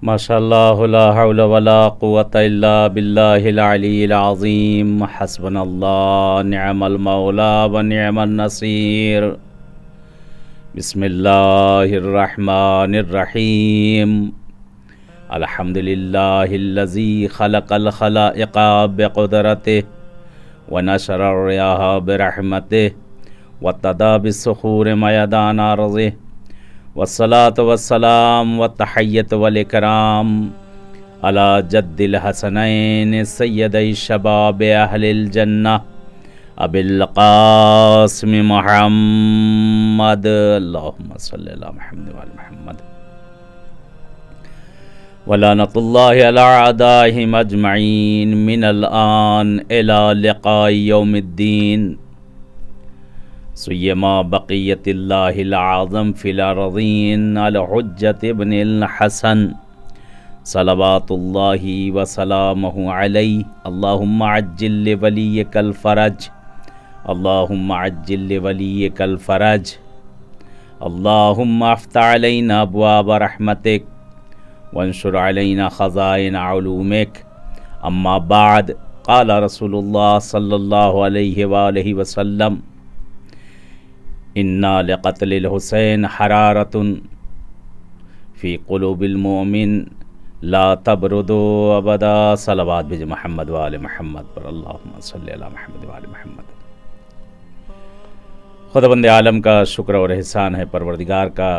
ماشاءاللہ لا حول ولا قوة الا باللہ العلی العظیم حسبنا اللہ نعم المولا و نعم النصیر بسم اللہ الرحمن الرحیم الحمدللہ الذی خلق الخلائق بقدرتہ ونشر الریاح برحمتہ وابتدأ بالصخور میدان ارضہ والصلاة والسلام والتحیۃ والاکرام علی جد الحسنین سیدی شباب اہل الجنہ ابی القاسم محمد اللہم صلی اللہ محمد وعلی محمد ولعنۃ اللہ علی اعدائہم اجمعین من الآن الی لقاء یوم الدین سیما بقیت اللہ العظم فی الارضین الحجۃ ابن الحسن صلوات اللہ وسلامہ علیہ اللہم عجل لولیک الفرج اللہم عجل لولیک الفرج اللہم افتح علینا ابواب رحمتک وانشر علینا خزائن علومک اما بعد قال رسول اللہ صلی اللہ علیہ وآلہ وسلم انا لقتل الحسین حرارۃ فی قلوب المؤمن لا تبردوا ابدا صلوات بج محمد وآل محمد پر اللہم صلی اللہ محمد وآل محمد۔ خداوند عالم کا شکر اور احسان ہے، پروردگار کا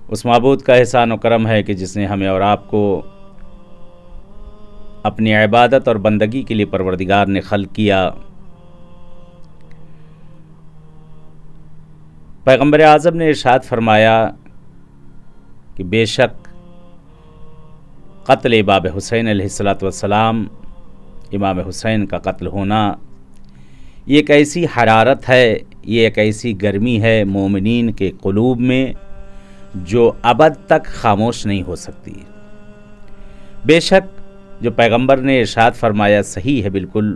اس معبود کا احسان و کرم ہے کہ جس نے ہمیں اور آپ کو اپنی عبادت اور بندگی کے لیے پروردگار نے خلق کیا۔ پیغمبر اعظم نے ارشاد فرمایا کہ بے شک قتل امام حسین علیہ السلام، امام حسین کا قتل ہونا، یہ ایک ایسی حرارت ہے، یہ ایک ایسی گرمی ہے مومنین کے قلوب میں جو ابد تک خاموش نہیں ہو سکتی۔ بے شک جو پیغمبر نے ارشاد فرمایا صحیح ہے بالکل،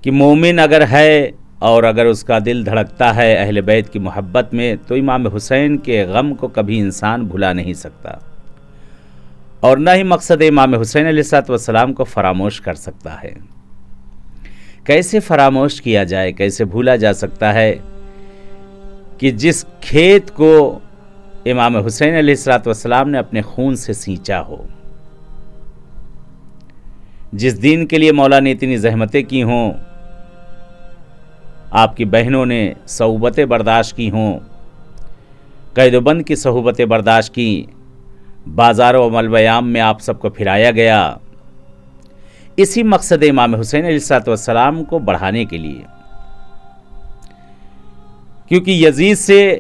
کہ مومن اگر ہے اور اگر اس کا دل دھڑکتا ہے اہل بیت کی محبت میں تو امام حسین کے غم کو کبھی انسان بھلا نہیں سکتا، اور نہ ہی مقصد امام حسین علیہ السلام کو فراموش کر سکتا ہے۔ کیسے فراموش کیا جائے، کیسے بھولا جا سکتا ہے کہ جس کھیت کو امام حسین علیہ السلام نے اپنے خون سے سینچا ہو، جس دین کے لیے مولا نے اتنی زحمتیں کی ہوں، آپ کی بہنوں نے صحبتیں برداشت کی ہوں، قید و بند کی صحبتیں برداشت کی، بازار و ملویام میں آپ سب کو پھرایا گیا، اسی مقصد امام حسین علیہ السلام کو بڑھانے کے لیے، کیونکہ یزید سے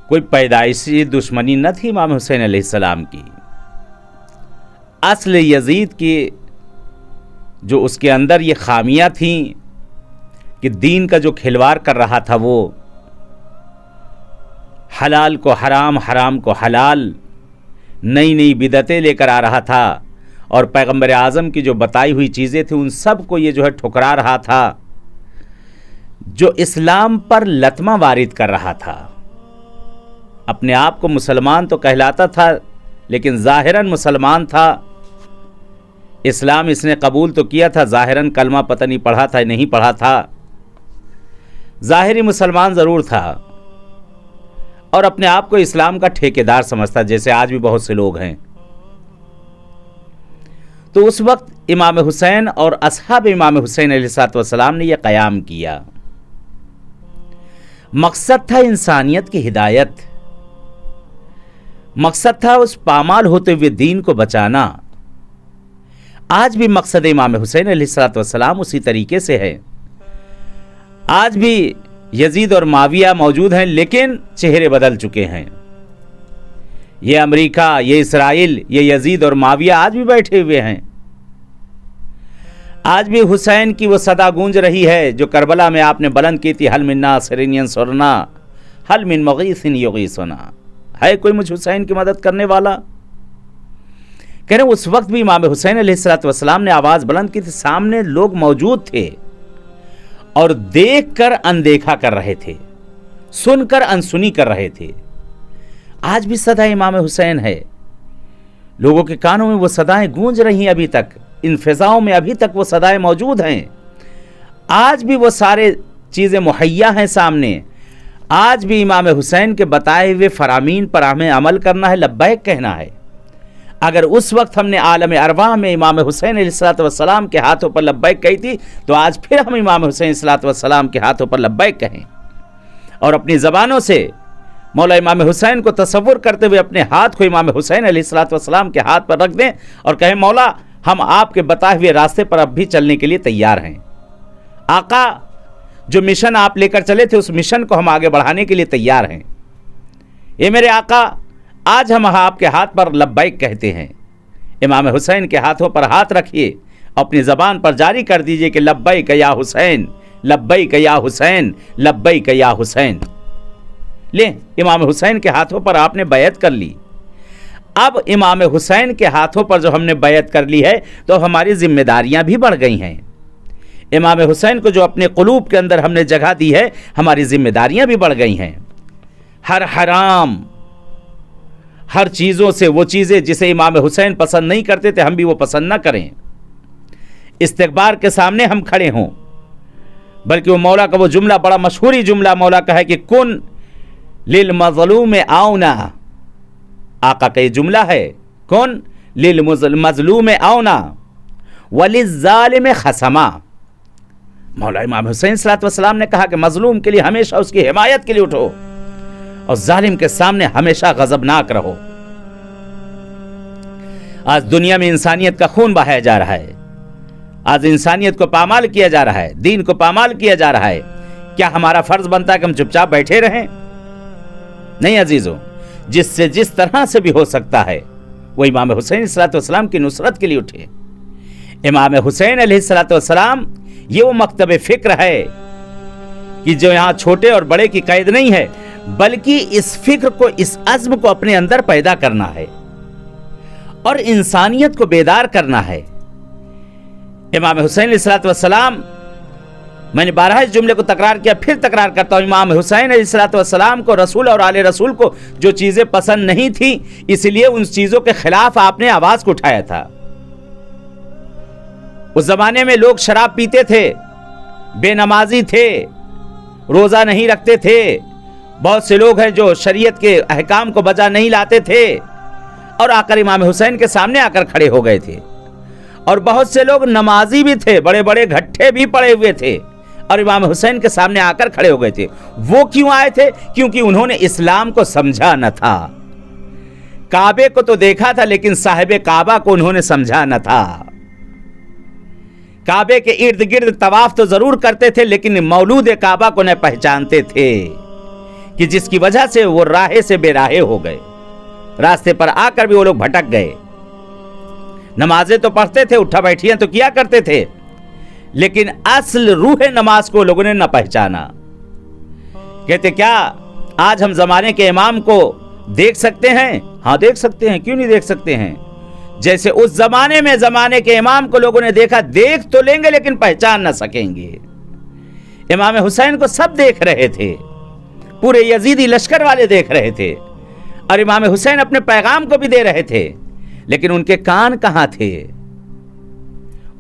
کوئی پیدائشی دشمنی نہ تھی امام حسین علیہ السلام کی۔ اصل یزید کی جو اس کے اندر یہ خامیاں تھیں کہ دین کا جو کھلواڑ کر رہا تھا، وہ حلال کو حرام، حرام کو حلال، نئی نئی بدعتیں لے کر آ رہا تھا، اور پیغمبر اعظم کی جو بتائی ہوئی چیزیں تھیں ان سب کو یہ جو ہے ٹھکرا رہا تھا، جو اسلام پر لطمہ وارد کر رہا تھا۔ اپنے آپ کو مسلمان تو کہلاتا تھا لیکن ظاہراً مسلمان تھا، اسلام اس نے قبول تو کیا تھا، ظاہراً کلمہ پتہ نہیں پڑھا تھا نہیں پڑھا تھا، ظاہری مسلمان ضرور تھا، اور اپنے آپ کو اسلام کا ٹھیکیدار سمجھتا، جیسے آج بھی بہت سے لوگ ہیں۔ تو اس وقت امام حسین اور اصحاب امام حسین علیہ السلام نے یہ قیام کیا۔ مقصد تھا انسانیت کی ہدایت، مقصد تھا اس پامال ہوتے ہوئے دین کو بچانا۔ آج بھی مقصد امام حسین علیہ السلام اسی طریقے سے ہے۔ آج بھی یزید اور معاویہ موجود ہیں لیکن چہرے بدل چکے ہیں۔ یہ امریکہ، یہ اسرائیل، یہ یزید اور معاویہ آج بھی بیٹھے ہوئے ہیں۔ آج بھی حسین کی وہ صدا گونج رہی ہے جو کربلا میں آپ نے بلند کی تھی، حل من ناصر ینصرنا حل من مغیث یغیثنا، ہے کوئی مجھ حسین کی مدد کرنے والا؟ کہہ رہے اس وقت بھی امام حسین علیہ السلام نے آواز بلند کی تھی، سامنے لوگ موجود تھے اور دیکھ کر اندیکھا کر رہے تھے، سن کر انسنی کر رہے تھے، आज भी सदा इमाम हुसैन है, लोगों के कानों में वो सदाएं गूंज रही हैं, अभी तक इन फिजाओं में अभी तक वो सदाएं मौजूद हैं। आज भी वो सारे चीज़ें मुहैया हैं सामने। आज भी इमाम हुसैन के बताए हुए फरामीन पर हमें अमल करना है, लब्बैक कहना है। अगर उस वक्त हमने आलम अरवाह में इमाम हुसैन अलैहिस्सलाम के हाथों पर लब्बैक कही थी, तो आज फिर हम इमाम हुसैन अलैहिस्सलाम के हाथों पर लब्बैक कहें और अपनी ज़बानों से मौला इमाम हुसैन को तसव्वुर करते हुए अपने हाथ को इमाम हुसैन अलैहिस्सलाम के हाथ पर रख दें और कहें, मौला हम आपके बताए हुए रास्ते पर अब भी चलने के लिए तैयार हैं। आका, जो मिशन आप लेकर चले थे उस मिशन को हम आगे बढ़ाने के लिए तैयार हैं। ये मेरे आका, आज हम आपके हाथ पर लब्बैक कहते हैं। इमाम हुसैन के हाथों पर हाथ रखिए, अपनी ज़बान पर जारी कर दीजिए कि लब्बैक या हुसैन, लब्बैक या हुसैन, लब्बैक या हुसैन। ले, इमाम हुसैन के हाथों पर आपने बैत कर ली। अब इमाम हुसैन के हाथों पर जो हमने बैत कर ली है तो हमारी जिम्मेदारियां भी बढ़ गई हैं। इमाम हुसैन को जो अपने क़ुलूब के अंदर हमने जगह दी है, हमारी जिम्मेदारियां भी बढ़ गई हैं। हर हराम, हर चीज़ों से वो चीज़ें जिसे इमाम हुसैन पसंद नहीं करते थे, हम भी वो पसंद न करें। इस्तिग़बार के सामने हम खड़े हों, बल्कि वो मौला का वो जुमला, बड़ा मशहूरी जुमला मौला का है कि कुन लिल मज़लूम औना। आका का ये जुमला है, कुन लिल मज़लूम औना वलिज़्ज़ालिम खसमा। मौला इमाम हुसैन सल्लल्लाहु ने कहा कि मजलूम के लिए हमेशा उसकी हिमायत के लिए उठो और जालिम के सामने हमेशा गजबनाक रहो। आज दुनिया में इंसानियत का खून बहाया जा रहा है, आज इंसानियत को पामाल किया जा रहा है, दीन को पामाल किया जा रहा है। क्या हमारा फर्ज बनता है कि हम चुपचाप बैठे रहें? नहीं अजीजों, जिससे जिस तरह से भी हो सकता है वो इमाम हुसैन अलैहिस्सलाम की नुसरत के लिए उठे। इमाम हुसैन अलैहिस्सलाम ये वो मकतब फिक्र है कि जो यहाँ छोटे और बड़े की कैद नहीं है, बल्कि इस फिक्र को, इस अज़्म को अपने अंदर पैदा करना है और इंसानियत को बेदार करना है। इमाम हुसैन अलैहिस्सलाम, मैंने 12 इस जुमले को तकरार किया, फिर तकरार करता हूँ, इमाम हुसैन अलैहिस्सलाम को, रसूल और आले रसूल को जो चीज़ें पसंद नहीं थी, इसलिए उन चीज़ों के खिलाफ आपने आवाज़ को उठाया था। उस ज़माने में लोग शराब पीते थे, बेनमाजी थे, रोज़ा नहीं रखते थे, बहुत से लोग हैं जो शरीयत के अहकाम को बजा नहीं लाते थे और आकर इमाम हुसैन के सामने आकर खड़े हो गए थे। और बहुत से लोग नमाजी भी थे, बड़े बड़े घट्टे भी पड़े हुए थे और इमाम हुसैन के सामने आकर खड़े हो गए थे। वो क्यों आए थे? क्योंकि उन्होंने इस्लाम को समझा न था। काबे को तो देखा था, लेकिन साहिब काबा को उन्होंने समझा न था। काबे के इर्द गिर्द तवाफ तो जरूर करते थे, लेकिन मौलूद काबा को न पहचानते थे, कि जिसकी वजह से वो राहे से बेराहे हो गए। रास्ते पर आकर भी वो लोग भटक गए। नमाजें तो पढ़ते थे, उठा बैठियां तो किया करते थे, लेकिन असल रूह नमाज को लोगों ने न पहचाना। कहते क्या आज हम जमाने के इमाम को देख सकते हैं? हाँ देख सकते हैं, क्यों नहीं देख सकते हैं। जैसे उस जमाने में जमाने के इमाम को लोगों ने देखा, देख तो लेंगे लेकिन पहचान न सकेंगे। इमाम हुसैन को सब देख रहे थे, पूरे यजीदी लश्कर वाले देख रहे थे और इमाम हुसैन अपने पैगाम को भी दे रहे थे, लेकिन उनके कान कहां थे,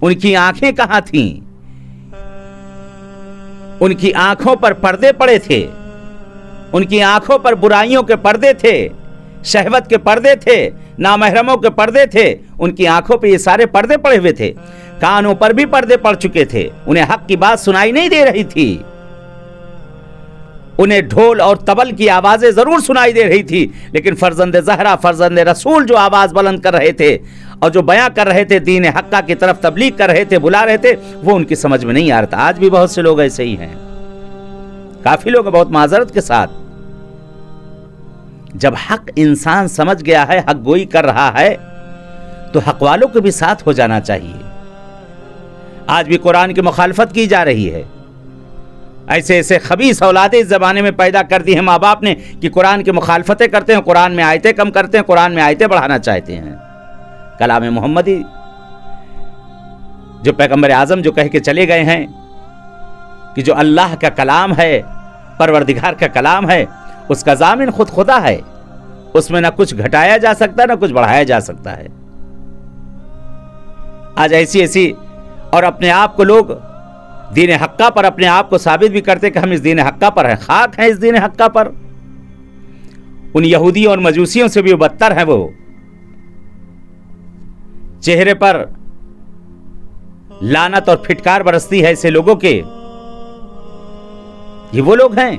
उनकी आंखें कहां थीं? उनकी आंखों पर पर्दे पड़े थे, उनकी आंखों पर बुराइयों के पर्दे थे, शहवत के पर्दे थे, नामहरमों के पर्दे थे। उनकी आंखों पे ये सारे पर्दे पड़े हुए थे, कानों पर भी पर्दे पड़ चुके थे। उन्हें हक की बात सुनाई नहीं दे रही थी, उन्हें ढोल और तबल की आवाजें जरूर सुनाई दे रही थी, लेकिन फर्जंद ज़हरा, फर्जंद रसूल जो आवाज बुलंद कर रहे थे और जो बयां कर रहे थे, दीन हक्का की तरफ तबलीग कर रहे थे, बुला रहे थे, वो उनकी समझ में नहीं आ रहा था। आज भी बहुत से लोग ऐसे ही हैं, काफी लोग बहुत माजरत के साथ। जब हक इंसान समझ गया है, हक गोई कर रहा है, तो हक वालों को भी साथ हो जाना चाहिए। आज भी कुरान की मुखालफत की जा रही है। ऐसे ऐसे खबीस औलादे इस ज़माने में पैदा कर दी हैं माँ बाप ने कि कुरान की मुखालफतें करते हैं, कुरान में आयतें कम करते हैं, कुरान में आयतें बढ़ाना चाहते हैं। कलाम मोहम्मदी जो पैगंबर आज़म जो कह के चले गए हैं कि जो अल्लाह का कलाम है, परवरदिगार का कलाम है, उसका ज़ामिन खुद खुदा है। उसमें ना कुछ घटाया जा सकता ना कुछ बढ़ाया जा सकता है। आज ऐसी और अपने आप को लोग दीन हक्का पर अपने आप को साबित भी करते कि हम इस दीन हक्का पर हैं, खाक हैं इस दीन हक्का पर। उन यहूदियों और मजूसियों से भी बदतर हैं वो। चेहरे पर लानत और फिटकार बरसती है ऐसे लोगों के। ये वो लोग हैं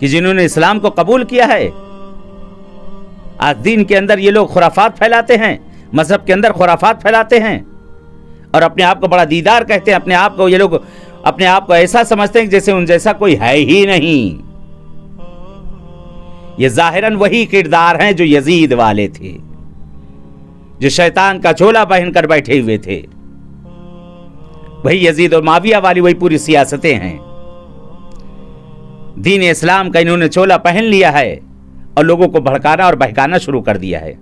कि जिन्होंने इस्लाम को कबूल किया है। आज दीन के अंदर ये लोग खुराफात फैलाते हैं, मजहब के अंदर खुराफात फैलाते हैं और अपने आप को बड़ा दीदार कहते हैं। अपने आप को ये लोग अपने आप को ऐसा समझते हैं जैसे उन जैसा कोई है ही नहीं। ये जाहिरन वही किरदार हैं जो यजीद वाले थे, जो शैतान का झोला पहनकर बैठे हुए थे। वही यजीद और माविया वाली वही पूरी सियासतें हैं। दीन इस्लाम का इन्होंने चोला पहन लिया है और लोगों को भड़काना और बहकाना शुरू कर दिया है।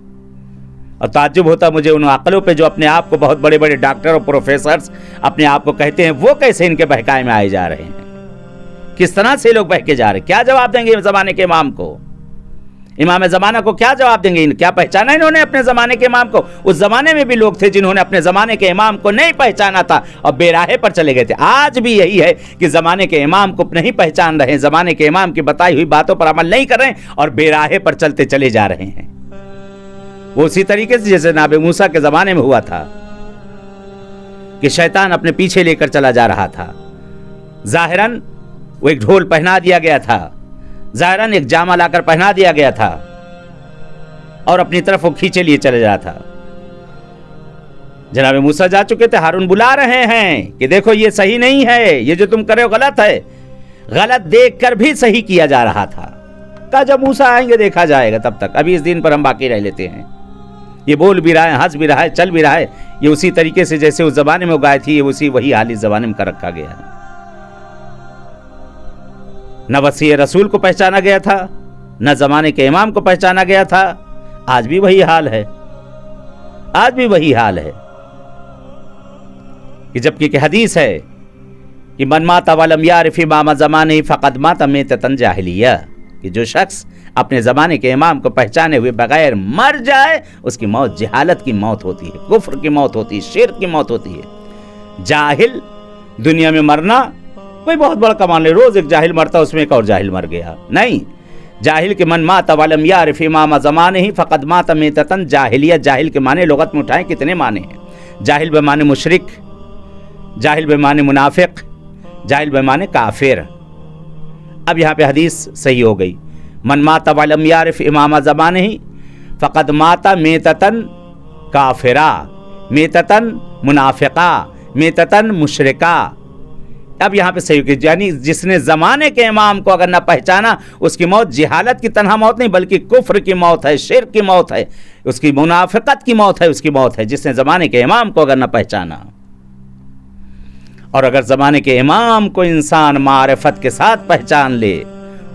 और ताज्जुब होता मुझे उन अक्लों पे जो अपने आप को बहुत बड़े बड़े डॉक्टर और प्रोफेसर्स अपने आप को कहते हैं, वो कैसे इनके बहकाए में आए जा रहे हैं। किस तरह से लोग बहके जा रहे हैं। क्या जवाब देंगे इस जमाने के इमाम को, इमाम ज़माना को क्या जवाब देंगे। क्या पहचाना इन्होंने अपने ज़माने के इमाम को। उस ज़माने में भी लोग थे जिन्होंने अपने ज़माने के इमाम को नहीं पहचाना था और बेराहे पर चले गए थे। आज भी यही है कि ज़माने के इमाम को नहीं पहचान रहे, ज़माने के इमाम की बताई हुई बातों पर अमल नहीं कर रहे हैं और बेराहे पर चलते चले जा रहे हैं। वो उसी तरीके से जैसे नाबे मूसा के ज़माने में हुआ था कि शैतान अपने पीछे लेकर चला जा रहा था। ज़ाहिरन वो एक ढोल पहना दिया गया था, ज़ाहिरन एक जामा लाकर पहना दिया गया था और अपनी तरफ वो खींचे लिए चले जा रहा था। जनाब मूसा जा चुके थे, हारून बुला रहे हैं कि देखो ये सही नहीं है, ये जो तुम कर रहे हो गलत है। गलत देखकर भी सही किया जा रहा था। कहा जब मूसा आएंगे देखा जाएगा, तब तक अभी इस दिन पर हम बाकी रह लेते हैं। ये बोल भी रहा है, हंस भी रहा है, चल भी रहा है। ये उसी तरीके से जैसे उस जमाने में उगाए थी, ये वही हाल इस जमाने में कर रखा गया है। न वसी रसूल को पहचाना गया था, न जमाने के इमाम को पहचाना गया था। आज भी वही हाल है, आज भी वही हाल है। कि जबकि कि हदीस है कि मन माता वलम यारिफ इमाम ज़माने फ़क़द माता मेततन जाहिलिया, कि जो शख्स अपने ज़माने के इमाम को पहचाने हुए बगैर मर जाए उसकी मौत जहालत की मौत होती है, कुफ्र की मौत होती है, शिर्क की मौत होती है। जाहिल दुनिया में मरना कोई बहुत बड़ा कमाल नहीं। रोज एक जाहिल मरता, उसमें एक और जाहिल मर गया, नहीं। जाहिल के मन माता वलम यारिफ इमाम ज़माने ही फ़क़द माता मेततन जाहिलिया। जाहिल के माने लुगत में उठाएं कितने माने हैं। जाहिल बेमाने मुशरिक, जाहिल बेमाने मुनाफिक, जाहिल बेमाने काफिर। अब यहाँ पे हदीस सही हो गई। मन माता वलम यारिफ इमाम ज़माने ही फ़क़द माता मेततन काफिरा, मेततन मुनाफिका, मेततन मुशरिका। अब यहाँ पे सही हो गई, यानी जिसने ज़माने के इमाम को अगर ना पहचाना उसकी मौत जिहालत की तनहा मौत नहीं बल्कि कुफ्र की मौत है, शिर्क की मौत है, उसकी मुनाफिकत की मौत है, उसकी मौत है जिसने ज़माने के इमाम को अगर ना पहचाना। और अगर ज़माने के इमाम को इंसान मारिफत के साथ पहचान ले,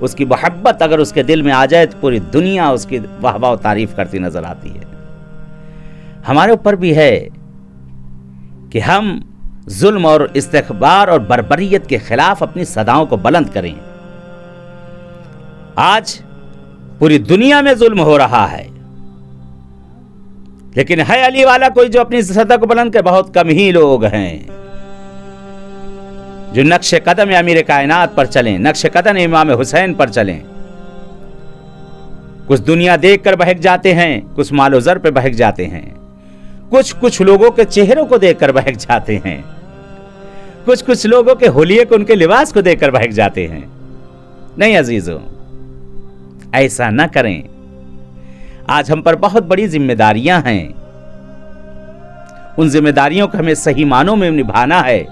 उसकी मोहब्बत अगर उसके दिल में आ जाए तो पूरी दुनिया उसकी वाह वाह तारीफ करती नजर आती है। हमारे ऊपर भी है कि हम जुल्म और इस्तिकबार और बर्बरियत के खिलाफ अपनी सदाओं को बुलंद करें। आज पूरी दुनिया में जुल्म हो रहा है, लेकिन है अली वाला कोई जो अपनी सदा को बुलंद करे? बहुत कम ही लोग हैं जो नक्शे कदम अमीर कायनात पर चलें, नक्शे कदम इमाम हुसैन पर चलें। कुछ दुनिया देखकर बहक जाते हैं, कुछ मालो ज़र पे बहक जाते हैं, कुछ लोगों के चेहरों को देखकर बहक जाते हैं, कुछ लोगों के होलिये को उनके लिबास को देखकर बहक जाते हैं। नहीं अजीजों, ऐसा न करें। आज हम पर बहुत बड़ी जिम्मेदारियां हैं। उन जिम्मेदारियों को हमें सही मानों में निभाना है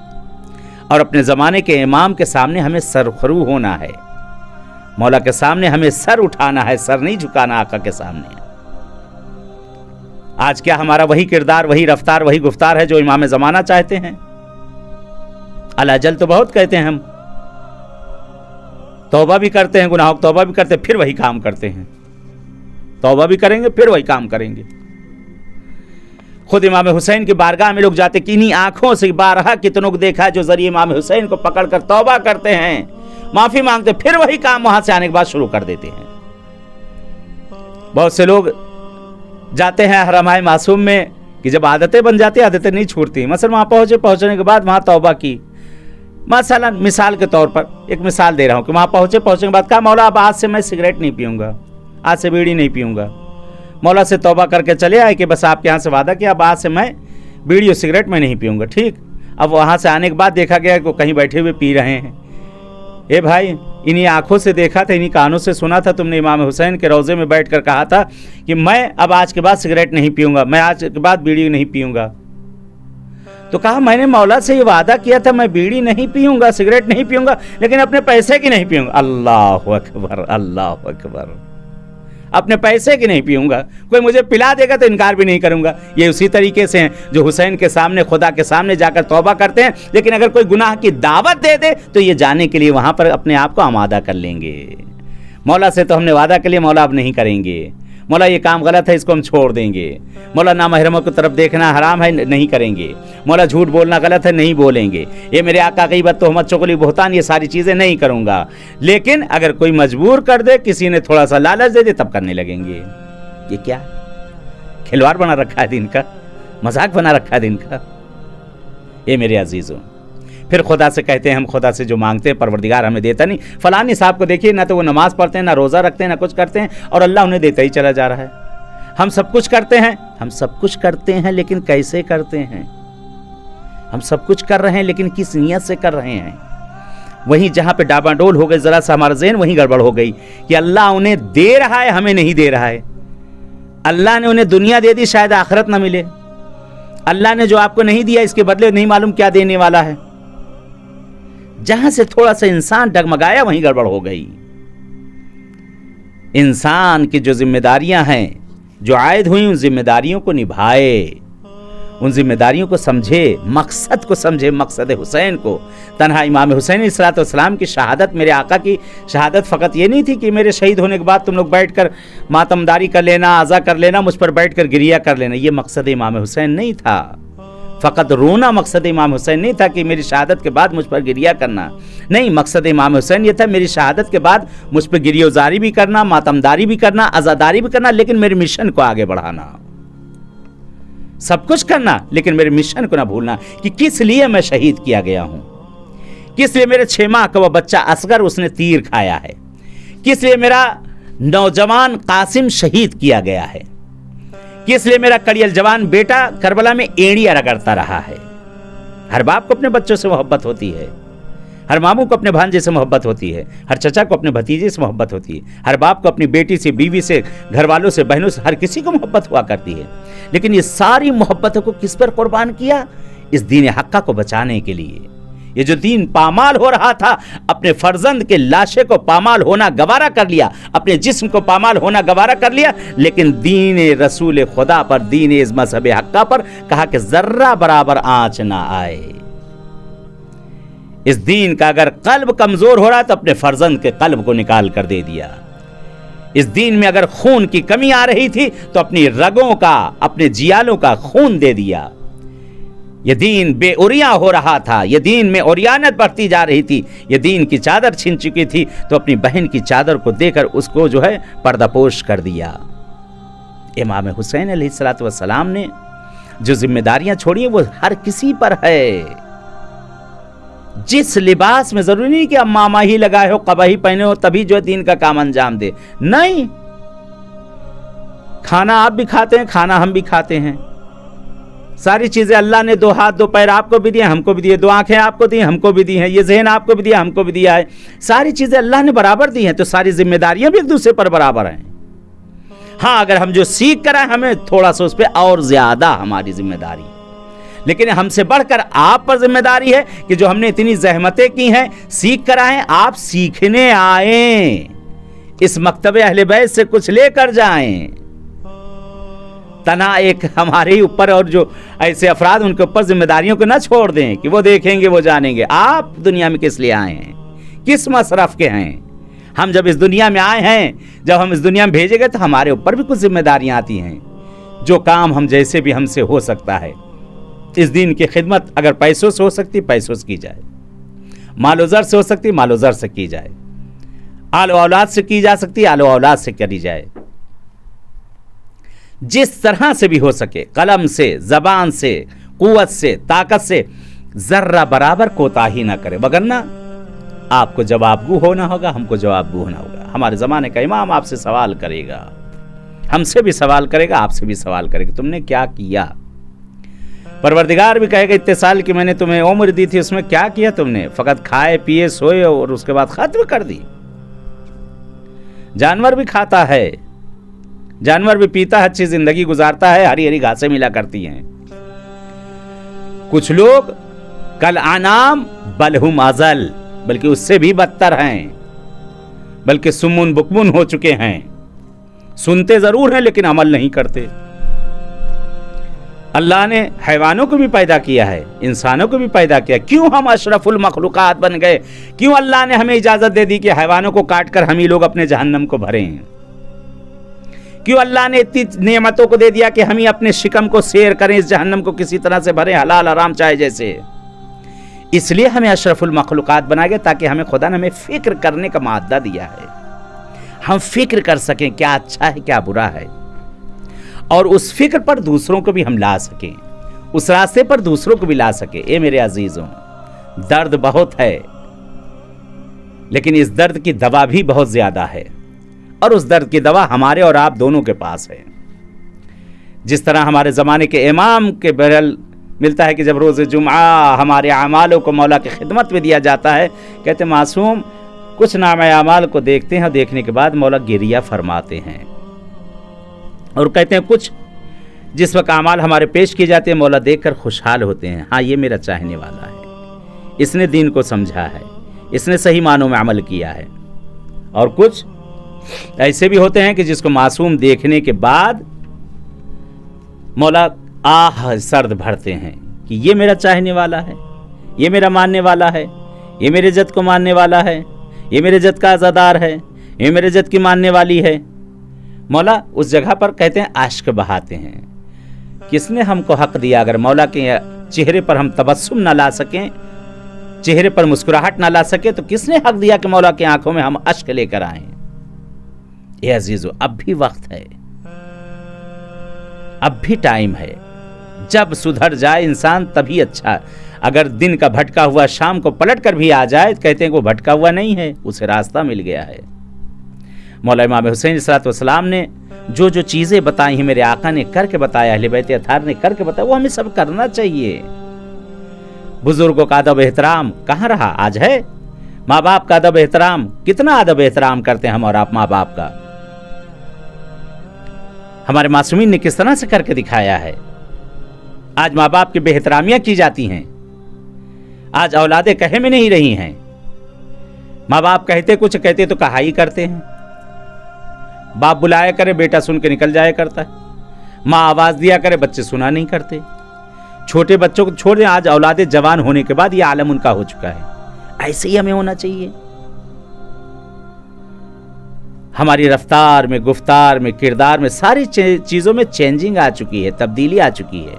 और अपने ज़माने के इमाम के सामने हमें सरखरू होना है। मौला के सामने हमें सर उठाना है, सर नहीं झुकाना आका के सामने। आज क्या हमारा वही किरदार, वही रफ्तार, वही गुफ्तार है जो इमाम ज़माना चाहते हैं? अलाजल तो बहुत कहते हैं हम, तौबा भी करते हैं, गुनाहों की तौबा भी करते हैं, फिर वही काम करते हैं। तौबा भी करेंगे फिर वही काम करेंगे। खुद इमाम हुसैन की बारगाह में लोग जाते, किन्हीं आंखों से बारहा कितनों को देखा जो जरिए इमाम हुसैन को पकड़कर तौबा करते हैं, माफी मांगते, फिर वही काम वहां से आने के बाद शुरू कर देते हैं। बहुत से लोग जाते हैं हरम मासूम में कि जब आदतें बन जाती हैं, आदतें नहीं छूटती। मसलन वहाँ पहुँचने के बाद वहाँ तौबा की, मसलन मिसाल के तौर पर एक मिसाल दे रहा हूँ कि वहाँ पहुँचने के बाद कहा मौला अब आज से मैं सिगरेट नहीं पीऊँगा, आज से बीड़ी नहीं पीऊँगा। मौला से तौबा करके चले आए कि बस आपके यहाँ से वादा किया अब आज से मैं बीड़ी और सिगरेट में नहीं पीऊँगा। ठीक, अब वहाँ से आने के बाद देखा गया कि कहीं बैठे हुए पी रहे हैं। ए भाई, इन्हीं आंखों से देखा था, इन्हीं कानों से सुना था, तुमने इमाम हुसैन के रोज़े में बैठकर कहा था कि मैं अब आज के बाद सिगरेट नहीं पीऊँगा, मैं आज के बाद बीड़ी नहीं पीऊँगा। तो कहा मैंने मौला से ये वादा किया था मैं बीड़ी नहीं पीऊँगा, सिगरेट नहीं पीऊँगा, लेकिन अपने पैसे की नहीं पीऊँगा। अल्लाह अकबर, अल्लाह अकबर। अपने पैसे की नहीं पीऊँगा, कोई मुझे पिला देगा तो इनकार भी नहीं करूँगा। ये उसी तरीके से हैं जो हुसैन के सामने, खुदा के सामने जाकर तौबा करते हैं, लेकिन अगर कोई गुनाह की दावत दे दे तो ये जाने के लिए वहाँ पर अपने आप को आमादा कर लेंगे। मौला से तो हमने वादा कर लिया, मौला अब नहीं करेंगे, मौला ये काम गलत है, इसको हम छोड़ देंगे, मौला नामहरमों की तरफ देखना हराम है, नहीं करेंगे, मौला झूठ बोलना गलत है, नहीं बोलेंगे, ये मेरे आका गीबत तोहमत चुगली बुहतान ये सारी चीज़ें नहीं करूँगा। लेकिन अगर कोई मजबूर कर दे, किसी ने थोड़ा सा लालच दे दे, तब करने लगेंगे। ये क्या खिलवाड़ बना रखा है दिन का, मजाक बना रखा है दिन का। ये मेरे अजीज़ों, फिर खुदा से कहते हैं हम खुदा से जो मांगते हैं परवरदिगार हमें देता नहीं। फलानी साहब को देखिए, ना तो वो नमाज़ पढ़ते हैं, ना रोज़ा रखते हैं, ना कुछ करते हैं, और अल्लाह उन्हें देता ही चला जा रहा है। हम सब कुछ करते हैं, हम सब कुछ करते हैं, लेकिन कैसे करते हैं? हम सब कुछ कर रहे हैं लेकिन किस नीयत से कर रहे हैं? वहीं जहाँ पे डाबाडोल हो गई ज़रा सा हमारा ज़हन, वहीं गड़बड़ हो गई कि अल्लाह उन्हें दे रहा है, हमें नहीं दे रहा है। अल्लाह ने उन्हें दुनिया दे दी, शायद आखिरत ना मिले। अल्लाह ने जो आपको नहीं दिया इसके बदले नहीं मालूम क्या देने वाला है। जहां से थोड़ा सा इंसान डगमगाया वहीं गड़बड़ हो गई। इंसान की जो जिम्मेदारियां हैं, जो आयद हुई, उन जिम्मेदारियों को निभाए, उन जिम्मेदारियों को समझे, मकसद को समझे, मकसद हुसैन को। तन्हा इमाम हुसैन अलैहिस्सलाम की शहादत, मेरे आका की शहादत फ़कत ये नहीं थी कि मेरे शहीद होने के बाद तुम लोग बैठकर मातमदारी कर लेना, आज़ा कर लेना, मुझ पर बैठकर गिरिया कर लेना। ये मकसद इमाम हुसैन नहीं था। फ़कत रोना मकसद इमाम हुसैन नहीं था कि मेरी शहादत के बाद मुझ पर गिरिया करना। नहीं, मकसद इमाम हुसैन ये था मेरी शहादत के बाद मुझ पर गिरियोजारी भी करना, मातमदारी भी करना, आज़ादारी भी करना, लेकिन मेरे मिशन को आगे बढ़ाना। सब कुछ करना लेकिन मेरे मिशन को ना भूलना कि किस लिए मैं शहीद किया गया हूं, किस लिए मेरे 6 माह का वो बच्चा असगर उसने तीर खाया है, किस लिए मेरा नौजवान कासिम शहीद किया गया है, किस लिए मेरा कड़ियल जवान बेटा करबला में एड़िया रगड़ता रहा है। हर बाप को अपने बच्चों से मोहब्बत होती है, हर मामू को अपने भांजे से मोहब्बत होती है, हर चचा को अपने भतीजे से मोहब्बत होती है, हर बाप को अपनी बेटी से, बीवी से, घर वालों से, बहनों से, हर किसी को मोहब्बत हुआ करती है। लेकिन ये सारी मोहब्बतों को किस पर कुर्बान किया? इस दीन हक्का को बचाने के लिए। ये जो दीन पामाल हो रहा था, अपने फर्जंद के लाशे को पामाल होना गवारा कर लिया, अपने जिस्म को पामाल होना गवारा कर लिया, लेकिन दीन रसूल खुदा पर, दीन इस मजहब हक्का पर कहा कि जर्रा बराबर आंच ना आए। इस दीन का अगर कल्ब कमजोर हो रहा है तो अपने फर्जंद के कल्ब को निकाल कर दे दिया। इस दीन में अगर खून की कमी आ रही थी तो अपनी रगों का, अपने जियालों का खून दे दिया। यह दीन बेउरिया हो रहा था, यह दीन में उरियानत बढ़ती जा रही थी, यह दीन की चादर छिन चुकी थी, तो अपनी बहन की चादर को देकर उसको जो है पर्दापोश कर दिया। इमाम हुसैन अलैहिस्सलाम ने जो जिम्मेदारियां छोड़ी वो हर किसी पर है। जिस लिबास में, जरूरी नहीं कि अब मामा ही लगाए हो, कबाही पहने हो तभी जो दीन का काम अंजाम दे, नहीं। खाना आप भी खाते हैं, खाना हम भी खाते हैं, सारी चीजें अल्लाह ने 2 हाथ 2 पैर आपको भी दिए, हमको भी दिए, 2 आंखें आपको दी, हमको भी दी हैं, ये ज़हन आपको भी दिया, हमको भी दिया है। सारी चीजें अल्लाह ने बराबर दी हैं, तो सारी जिम्मेदारियां भी एक दूसरे पर बराबर हैं। हाँ, अगर हम जो सीख कर आए, हमें थोड़ा सा उस पर और ज्यादा हमारी जिम्मेदारी, लेकिन हमसे बढ़कर आप पर जिम्मेदारी है कि जो हमने इतनी जहमतें की हैं, सीख कर आए, आप सीखने आए, इस मकतबे अहले बैत से कुछ लेकर जाएं। तना एक हमारे ऊपर, और जो ऐसे अफराद उनके ऊपर जिम्मेदारियों को ना छोड़ दें कि वो देखेंगे, वो जानेंगे। आप दुनिया में किस लिए आए हैं, किस मसरफ के हैं? हम जब इस दुनिया में आए हैं, जब हम इस दुनिया में भेजे गए, तो हमारे ऊपर भी कुछ जिम्मेदारियां आती हैं। जो काम हम जैसे भी हमसे हो सकता है, इस दिन की खिदमत अगर पैसों से हो सकती, पैसों से की जाए, मालो ज़र से हो सकती, मालो ज़र से की जाए, आलो औलाद से की जा सकती, आलो औलाद से करी जाए। जिस तरह से भी हो सके, कलम से, जबान से, कुव्वत से, ताकत से जर्रा बराबर कोताही ना करे, वगरना आपको जवाबगू होना होगा, हमको जवाबगू होना होगा। हमारे ज़माने का इमाम आपसे सवाल करेगा, हमसे भी सवाल करेगा, आपसे भी सवाल करेगा, तुमने क्या किया। परवरदिगार भी कहेगा इतने साल की मैंने तुम्हें उम्र दी थी, उसमें क्या किया तुमने? फ़कत खाए पिए सोए और उसके बाद ख़त्म कर दी। जानवर भी खाता है, जानवर भी पीता है, अच्छी ज़िंदगी गुजारता है, हरी हरी घासें मिला करती हैं। कुछ लोग कल आनाम बलहुम अजल, बल्कि उससे भी बदतर हैं, बल्कि सुमुन बुकमुन हो चुके हैं। सुनते ज़रूर हैं लेकिन अमल नहीं करते। अल्लाह ने हैवानों को भी पैदा किया है, इंसानों को भी पैदा किया। क्यों हम अशरफुल मखलूकात बन गए? क्यों अल्लाह ने हमें इजाज़त दे दी कि हैवानों को काट कर हम ही लोग अपने जहन्नम को भरें? क्यों अल्लाह ने इतनी नेमतों को दे दिया कि हम ही अपने शिकम को सेर करें, इस जहन्नम को किसी तरह से भरें, हलाल हराम चाहे जैसे। इसलिए हमें अशरफुल मखलूकात बनाया गया ताकि हमें खुदा ने हमें फ़िक्र करने का मादा दिया है, हम फ़िक्र कर सकें क्या अच्छा है क्या बुरा है, और उस फिक्र पर दूसरों को भी हम ला सकें, उस रास्ते पर दूसरों को भी ला सकें। ए मेरे अजीजों, दर्द बहुत है, लेकिन इस दर्द की दवा भी बहुत ज़्यादा है, और उस दर्द की दवा हमारे और आप दोनों के पास है। जिस तरह हमारे ज़माने के इमाम के बहरल मिलता है कि जब रोज़ जुम्आ हमारे अमालों को मौला की खिदमत में दिया जाता है, कहते मासूम कुछ नाम अमाल को देखते हैं, देखने के बाद मौला गिरिया फरमाते हैं, और कहते हैं कुछ जिस वक्त अमाल हमारे पेश किए जाते हैं मौला देखकर खुशहाल होते हैं, हाँ ये मेरा चाहने वाला है, इसने दीन को समझा है, इसने सही मानों में अमल किया है। और कुछ ऐसे भी होते हैं कि जिसको मासूम देखने के बाद मौला आह सर्द भरते हैं कि ये मेरा चाहने वाला है, ये मेरा मानने वाला है, ये मेरे जद को मानने वाला है, ये मेरे जद का आज़ादार है, ये मेरे जद की मानने वाली है। मौला उस जगह पर कहते हैं आश्क बहाते हैं। किसने हमको हक दिया? अगर मौला के चेहरे पर हम तबस्सुम ना ला सकें, चेहरे पर मुस्कुराहट ना ला सके, तो किसने हक दिया कि मौला की आंखों में हम अश्क लेकर आएं? ये अजीजों, अब भी वक्त है, अब भी टाइम है। जब सुधर जाए इंसान तभी अच्छा। अगर दिन का भटका हुआ शाम को पलट कर भी आ जाए, कहते हैं कि वो भटका हुआ नहीं है, उसे रास्ता मिल गया है। मौला इमाम हुसैन अलैहिस्सलाम ने जो जो चीज़ें बताई हैं, मेरे आका ने करके बताया, अहले बैत अताहर ने करके बताया, वो हमें सब करना चाहिए। बुजुर्गों का अदब एहतराम कहाँ रहा? आज है। माँ बाप का अदब एहतराम, कितना अदब एहतराम करते हैं हम और आप माँ बाप का। हमारे मासूमीन ने किस तरह से करके दिखाया है। आज माँ बाप की बेहतरामियाँ की जाती हैं, आज औलादें कहे में नहीं रही हैं। माँ बाप कहते कुछ, कहते तो कहा ही करते हैं। बाप बुलाया करे, बेटा सुन के निकल जाया करता है। माँ आवाज़ दिया करे, बच्चे सुना नहीं करते। छोटे बच्चों को छोड़ दें, आज औलादें जवान होने के बाद ये आलम उनका हो चुका है। ऐसे ही हमें होना चाहिए। हमारी रफ्तार में, गुफ्तार में, किरदार में, सारी चीज़ों में चेंजिंग आ चुकी है, तब्दीली आ चुकी है,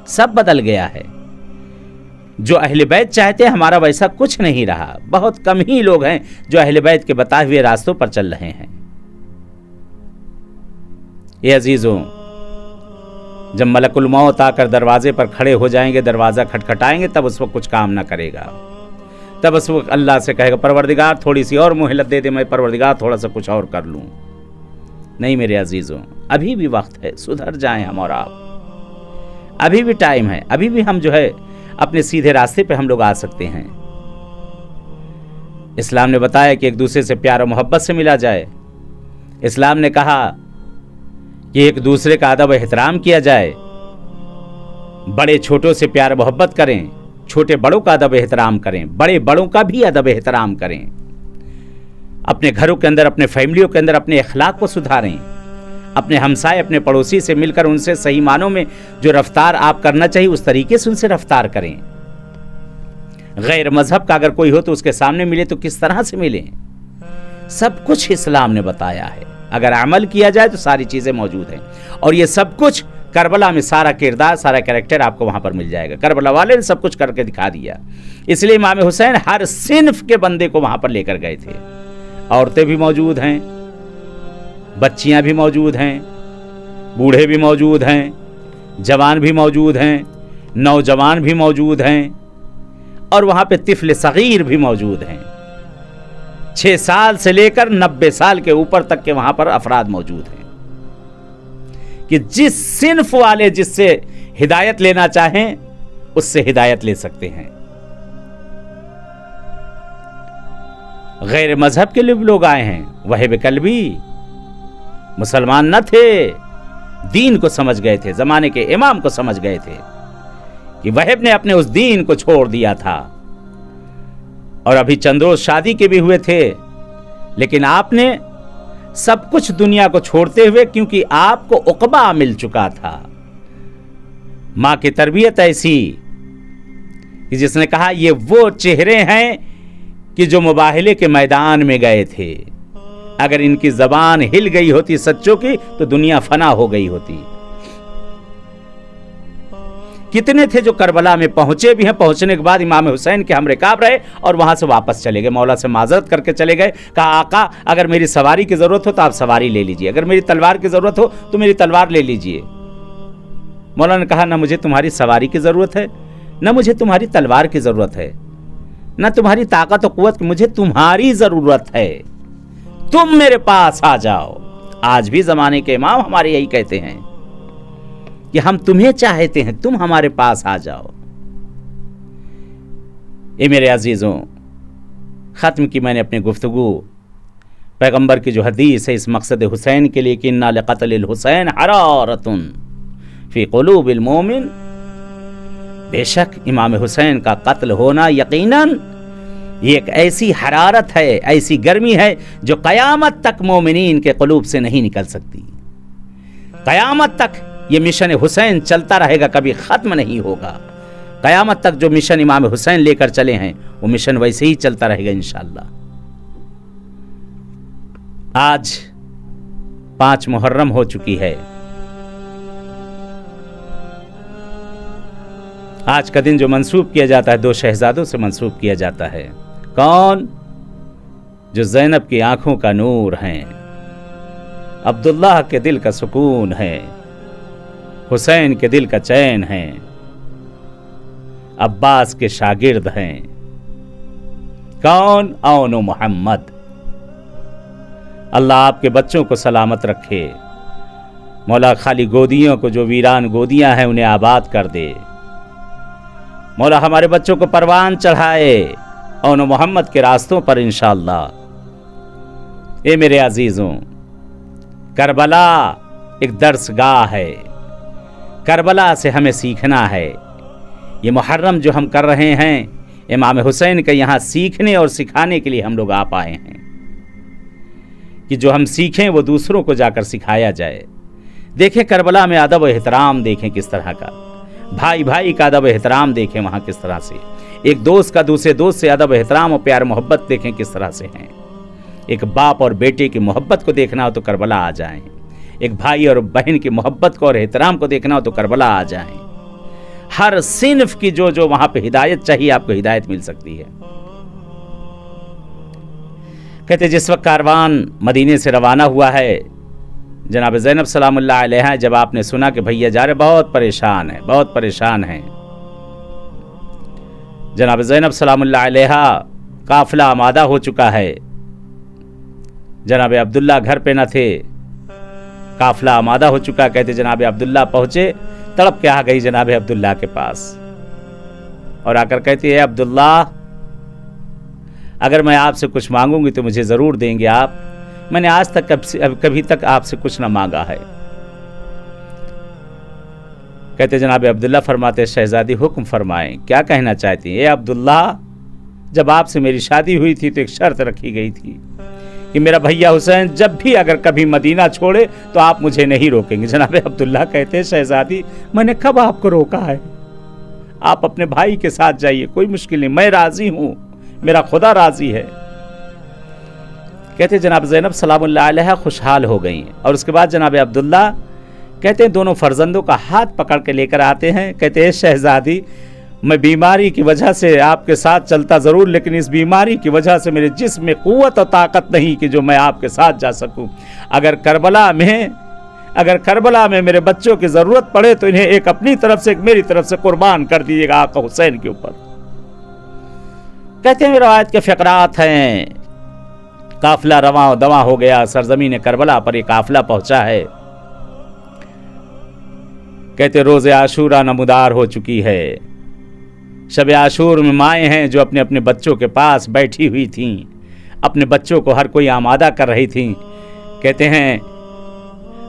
सब बदल गया है। जो अहले बैत चाहते हैं हमारा वैसा कुछ नहीं रहा। बहुत कम ही लोग हैं जो अहले बैत के बताए हुए रास्तों पर चल रहे हैं। ये अजीजों, जब मलकुल मौत आकर दरवाजे पर खड़े हो जाएंगे, दरवाज़ा खटखटाएंगे, तब उस वक्त कुछ काम ना करेगा। तब उस वक्त अल्लाह से कहेगा परवरदिगार थोड़ी सी और मोहलत दे दे, मैं परवरदिगार थोड़ा सा कुछ और कर लूँ। नहीं मेरे अजीजों, अभी भी वक्त है, सुधर जाएं हम और आप। अभी भी टाइम है, अभी भी हम जो है अपने सीधे रास्ते पे हम लोग आ सकते हैं। इस्लाम ने बताया कि एक दूसरे से प्यार और मोहब्बत से मिला जाए। इस्लाम ने कहा कि एक दूसरे का अदब एहतराम किया जाए। बड़े छोटों से प्यार मोहब्बत करें, छोटे बड़ों का अदब एहतराम करें, बड़े बड़ों का भी अदब एहतराम करें। अपने घरों के अंदर, अपने फैमिलियों के अंदर अपने अखलाक को सुधारें। अपने हमसाए, अपने पड़ोसी से मिलकर उनसे सही मानों में जो रफ्तार आप करना चाहिए उस तरीके से उनसे रफ्तार करें। गैर मजहब का अगर कोई हो तो उसके सामने मिले तो किस तरह से मिले, सब कुछ इस्लाम ने बताया है। अगर अमल किया जाए तो सारी चीज़ें मौजूद हैं। और ये सब कुछ करबला में, सारा किरदार, सारा कैरेक्टर आपको वहाँ पर मिल जाएगा। करबला वाले ने सब कुछ करके दिखा दिया। इसलिए इमाम हुसैन हर सिन्फ के बंदे को वहाँ पर लेकर गए थे। औरतें भी मौजूद हैं, बच्चियाँ भी मौजूद हैं, बूढ़े भी मौजूद हैं, जवान भी मौजूद हैं, नौजवान भी मौजूद हैं, और वहाँ पे तिफल सगीर भी मौजूद हैं। 6 साल से लेकर 90 साल के ऊपर तक के वहाँ पर अफराद मौजूद हैं कि जिस सिन्फ वाले जिससे हिदायत लेना चाहें उससे हिदायत ले सकते हैं। गैर मजहब के लोग आए हैं, वहीब कल्बी मुसलमान न थे, दीन को समझ गए थे, जमाने के इमाम को समझ गए थे कि वहीब ने अपने उस दीन को छोड़ दिया था, और अभी चंद रोज शादी के भी हुए थे, लेकिन आपने सब कुछ दुनिया को छोड़ते हुए, क्योंकि आपको उक़बा मिल चुका था, माँ की तरबियत ऐसी कि जिसने कहा ये वो चेहरे हैं कि जो मुबाहले के मैदान में गए थे, अगर इनकी जबान हिल गई होती सच्चों की तो दुनिया फना हो गई होती। कितने थे जो करबला में पहुंचे भी हैं, पहुंचने के बाद इमाम हुसैन के हम रिकाब रहे और वहां से वापस चले गए, मौला से माजरत करके चले गए, कहा आका अगर मेरी सवारी की जरूरत हो तो आप सवारी ले लीजिए, अगर मेरी तलवार की जरूरत हो तो मेरी तलवार ले लीजिए। मौला ने कहा ना मुझे तुम्हारी सवारी की जरूरत है, ना मुझे तुम्हारी तलवार की जरूरत है, ना तुम्हारी ताकत और कुव्वत, मुझे तुम्हारी जरूरत है, तुम मेरे पास आ जाओ। आज भी जमाने के इमाम हमारे यही कहते हैं कि हम तुम्हें चाहते हैं, तुम हमारे पास आ जाओ। ये मेरे अजीजों, खत्म की मैंने अपनी गुफ्तगू पैगंबर की जो हदीस है इस मकसद हुसैन के लिए कि इन्ना लिक़त्लिल हुसैन हरारतुन फी क़ुलूबिल मोमिन, बेशक इमाम हुसैन का कत्ल होना यकीनन ये एक ऐसी हरारत है, ऐसी गर्मी है जो क़यामत तक मोमिनीन के क़ुलूब से नहीं निकल सकती। क़यामत तक ये मिशन हुसैन चलता रहेगा, कभी ख़त्म नहीं होगा। क़यामत तक जो मिशन इमाम हुसैन लेकर चले हैं वो मिशन वैसे ही चलता रहेगा इंशाअल्लाह। आज 5 मुहर्रम हो चुकी है। आज का दिन जो मंसूब किया जाता है 2 शहजादों से मंसूब किया जाता है। कौन? जो ज़ैनब की आंखों का नूर हैं, अब्दुल्लाह के दिल का सुकून है, हुसैन के दिल का चैन है, अब्बास के शागिर्द हैं। कौन? औनो मोहम्मद। अल्लाह आपके बच्चों को सलामत रखे, मौला खाली गोदियों को, जो वीरान गोदियां हैं उन्हें आबाद कर दे, मौला हमारे बच्चों को परवान चढ़ाए औनो मोहम्मद के रास्तों पर इंशाअल्लाह। ए मेरे अजीजों, करबला एक दर्सगाह है, करबला से हमें सीखना है। ये मुहर्रम जो हम कर रहे हैं इमाम हुसैन के यहाँ सीखने और सिखाने के लिए हम लोग आ पाए हैं कि जो हम सीखें वो दूसरों को जाकर सिखाया जाए। देखें करबला में अदब व एहतराम देखें किस तरह का, भाई भाई का अदब एहतराम देखें वहाँ किस तरह से, एक दोस्त का दूसरे दोस्त से अदब एहतराम और प्यार मोहब्बत देखें किस तरह से हैं। एक बाप और बेटे की मोहब्बत को देखना हो तो करबला आ जाएं, एक भाई और बहन की मोहब्बत को और एहतराम को देखना हो तो करबला आ जाएं। हर सिन्फ की जो जो वहाँ पे हिदायत चाहिए आपको हिदायत मिल सकती है। कहते जिस वक्त कारवान मदीने से रवाना हुआ है, जनाब ज़ैनब सलामुल्लाह अलैहा जब आपने सुना कि भैया जा रहे, बहुत परेशान है, बहुत परेशान है। जनाब ज़ैनब सलामुल्लाह अलैहा काफिला आमादा हो चुका है, जनाब अब्दुल्ला घर पे न थे, काफिला आमादा हो चुका। कहते जनाब अब्दुल्ला पहुँचे, तड़प के आ गई जनाब अब्दुल्ला के पास और आकर कहती है अब्दुल्ला अगर मैं आपसे कुछ मांगूंगी तो मुझे ज़रूर देंगे आप, मैंने आज तक कभी तक आपसे कुछ ना मांगा है। कहते जनाब अब्दुल्ला फरमाते शहजादी हुक्म फरमाएं, क्या कहना चाहती हैं? अब्दुल्ला जब आपसे मेरी शादी हुई थी तो एक शर्त रखी गई थी कि मेरा भैया हुसैन जब भी अगर कभी मदीना छोड़े तो आप मुझे नहीं रोकेंगे। जनाब अब्दुल्ला कहते हैं शहजादी मैंने कब आपको रोका है, आप अपने भाई के साथ जाइए, कोई मुश्किल नहीं, मैं राजी हूं, मेरा खुदा राजी है। कहते जनाब ज़ैनब सलामुल्लाह अलैहा खुशहाल हो गई और उसके बाद जनाब अब्दुल्ला कहते हैं दोनों फर्जंदों का हाथ पकड़ के लेकर आते हैं। कहते हैं शहजादी मैं बीमारी की वजह से आपके साथ चलता ज़रूर, लेकिन इस बीमारी की वजह से मेरे जिस्म में क़ुव्वत और ताकत नहीं कि जो मैं आपके साथ जा सकूं। अगर करबला में اگر کربلا میں میرے بچوں کی ضرورت پڑے تو انہیں ایک اپنی طرف سے ایک میری طرف سے قربان کر دیجیے گا آقا حسین کے اوپر۔ کہتے ہیں روایت کے فقرات ہیں، قافلہ رواں دواں ہو گیا، سرزمین کربلا پر یہ قافلہ پہنچا ہے۔ کہتے روز عاشورہ نمودار ہو چکی ہے، شب عاشور میں مائیں ہیں جو اپنے اپنے بچوں کے پاس بیٹھی ہوئی تھیں، اپنے بچوں کو ہر کوئی آمادہ کر رہی تھیں۔ کہتے ہیں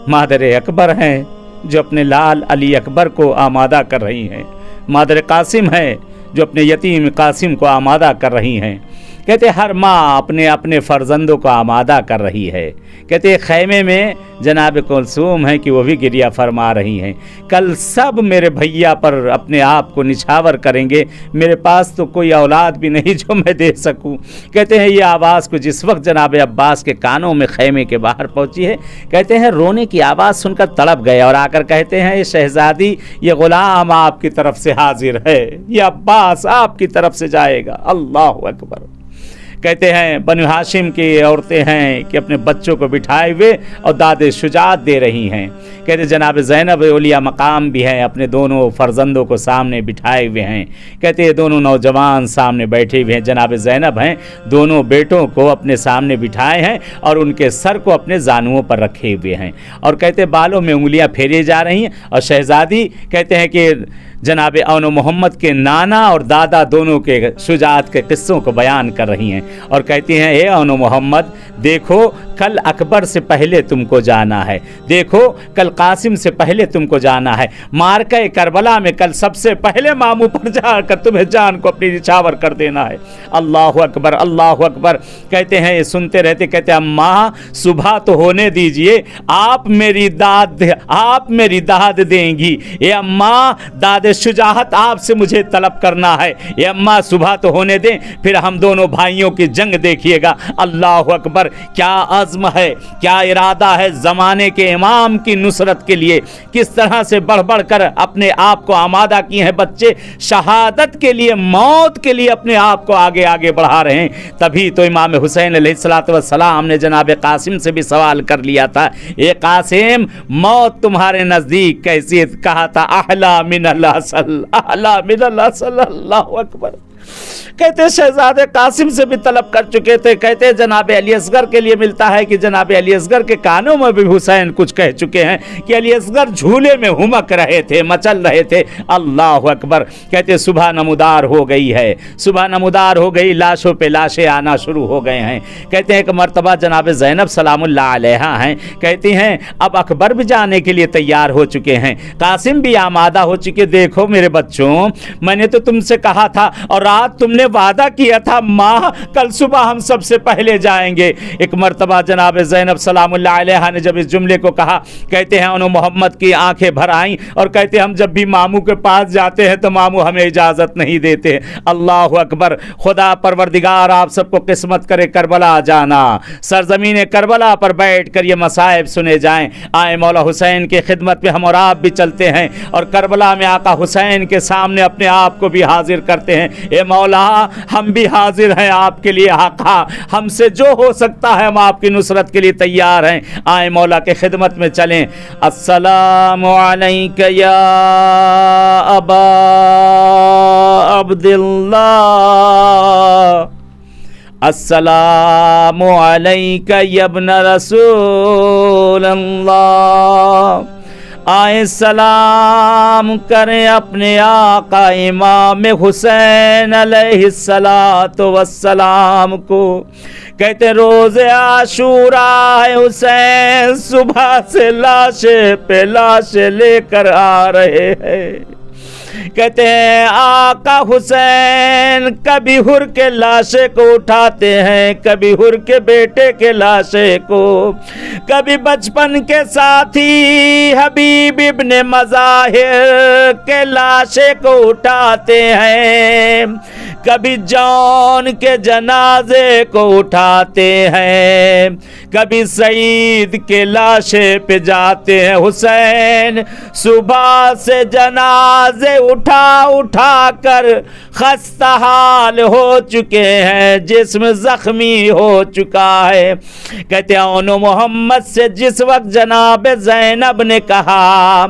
مادر اکبر ہیں جو اپنے لال علی اکبر کو آمادہ کر رہی ہیں، مادر قاسم ہے جو اپنے یتیم قاسم کو آمادہ کر رہی ہیں۔ کہتے ہر ماں اپنے اپنے فرزندوں کو آمادہ کر رہی ہے۔ کہتے خیمے میں جناب کلثوم ہیں کہ وہ بھی گریہ فرما رہی ہیں، کل سب میرے بھیا پر اپنے آپ کو نچھاور کریں گے، میرے پاس تو کوئی اولاد بھی نہیں جو میں دے سکوں۔ کہتے ہیں یہ آواز کو جس وقت جناب عباس کے کانوں میں خیمے کے باہر پہنچی ہے، کہتے ہیں رونے کی آواز سن کر تڑپ گئے اور آ کر کہتے ہیں یہ شہزادی، یہ غلام آپ کی طرف سے حاضر ہے، یہ عباس آپ کی طرف سے جائے گا۔ اللہ اکبر۔ کہتے ہیں بنو ہاشم کی عورتیں ہیں کہ اپنے بچوں کو بٹھائے ہوئے اور داد شجاعت دے رہی ہیں۔ کہتے جناب زینب اولیاء مقام بھی ہیں، اپنے دونوں فرزندوں کو سامنے بٹھائے ہوئے ہیں۔ کہتے ہیں دونوں نوجوان سامنے بیٹھے ہوئے ہیں، جناب زینب ہیں دونوں بیٹوں کو اپنے سامنے بٹھائے ہیں اور ان کے سر کو اپنے زانوؤں پر رکھے ہوئے ہیں، اور کہتے بالوں میں انگلیاں پھیری جا رہی ہیں، اور شہزادی کہتے ہیں کہ جناب اون محمد کے نانا اور دادا دونوں کے شجاعت کے قصوں کو بیان کر رہی ہیں، اور کہتی ہیں اے اون محمد دیکھو کل اکبر سے پہلے تم کو جانا ہے، دیکھو کل قاسم سے پہلے تم کو جانا ہے، مارکہ کربلا میں کل سب سے پہلے ماموں پر جا کر تمہیں جان کو اپنی نچھاور کر دینا ہے۔ اللہ اکبر اللہ اکبر۔ کہتے ہیں یہ سنتے رہتے، کہتے ہیں اماں صبح تو ہونے دیجئے، آپ میری داد دیں گی، اے اماں داد شجاعت آپ سے مجھے طلب کرنا ہے، اے اماں صبح تو ہونے دیں، پھر ہم دونوں بھائیوں کی جنگ دیکھیے گا۔ اللہ اکبر۔ کیا عزم ہے، کیا ارادہ ہے زمانے کے امام کی نصرت کے لیے، کس طرح سے بڑھ بڑھ کر اپنے آپ کو آمادہ کیے ہیں بچے، شہادت کے لیے، موت کے لیے اپنے آپ کو آگے آگے بڑھا رہے ہیں۔ تبھی تو امام حسین علیہ السلام نے جناب قاسم سے بھی سوال کر لیا تھا، اے قاسم موت تمہارے نزدیک کیسی؟ کہا تھا احلا من العسل، احلا من العسل۔ اللہ اکبر۔ کہتے شہزادے قاسم سے بھی طلب کر چکے تھے، کہتے جناب علی اصغر کے لیے ملتا ہے کہ جناب علی اصغر کے کانوں میں بھی حسین کچھ کہہ چکے ہیں کہ علی اصغر جھولے میں ہمک رہے تھے، مچل رہے تھے۔ اللہ اکبر۔ کہتے صبح نمودار ہو گئی ہے، صبح نمودار ہو گئی، لاشوں پہ لاشیں آنا شروع ہو گئے ہیں۔ کہتے ہیں کہ مرتبہ جناب زینب سلام اللہ علیہا ہیں، کہتی ہیں اب اکبر بھی جانے کے لیے تیار ہو چکے ہیں، قاسم بھی آمادہ ہو چکے، دیکھو میرے بچوں میں نے تو تم سے کہا تھا اور رات تم نے وعدہ کیا تھا ماں کل صبح ہم سب سے پہلے جائیں گے۔ ایک مرتبہ جناب زینب سلام اللہ علیہا نے جب اس جملے کو کہا، کہتے ہیں انہوں محمد کی آنکھیں بھر آئیں اور کہتے ہم جب بھی ماموں کے پاس جاتے ہیں تو ماموں ہمیں اجازت نہیں دیتے۔ اللہ اکبر۔ خدا پروردگار آپ سب کو قسمت کرے کربلا جانا، سرزمین کربلا پر بیٹھ کر یہ مصائب سنے جائیں۔ آئے مولا حسین کی خدمت میں ہم اور آپ بھی چلتے ہیں اور کربلا میں آقا حسین کے سامنے اپنے آپ کو بھی حاضر کرتے ہیں۔ اے مولا ہم بھی حاضر ہیں آپ کے لیے، آقا ہم سے جو ہو سکتا ہے ہم آپ کی نصرت کے لیے تیار ہیں۔ آئے مولا کے خدمت میں چلیں۔ السلام علیک یا ابا عبداللہ، السلام علیک یا ابن رسول اللہ۔ آئے سلام کریں اپنے آقا امام حسین علیہ السلام کو۔ کہتے روز عاشوراء ہے حسین صبح سے لاشیں پہ لاشیں لے کر آ رہے ہیں۔ کہتے ہیں آقا حسین کبھی حر کے لاشے کو اٹھاتے ہیں، کبھی حر کے بیٹے کے لاشے کو، کبھی بچپن کے ساتھی حبیب ابن مظاہر کے لاشے کو اٹھاتے ہیں، کبھی جون کے جنازے کو اٹھاتے ہیں، کبھی سعید کے لاشے پہ جاتے ہیں۔ حسین صبح سے جنازے اٹھا اٹھا کر خستہ حال ہو چکے ہیں، جسم زخمی ہو چکا ہے۔ کہتے اون محمد سے جس وقت جناب زینب نے کہا،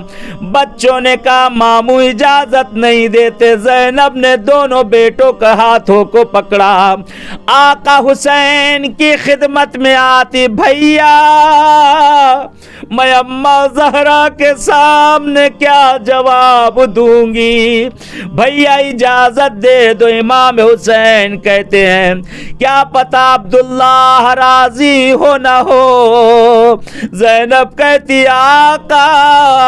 بچوں نے کہا ماموں اجازت نہیں دیتے، زینب نے دونوں بیٹوں کے ہاتھوں کو پکڑا، آقا حسین کی خدمت میں آتی، بھیا میں اماں زہرا کے سامنے کیا جواب دوں گی، بھیا اجازت دے دو۔ امام حسین کہتے ہیں کیا پتا عبداللہ راضی ہو نہ ہو۔ زینب کہتی آقا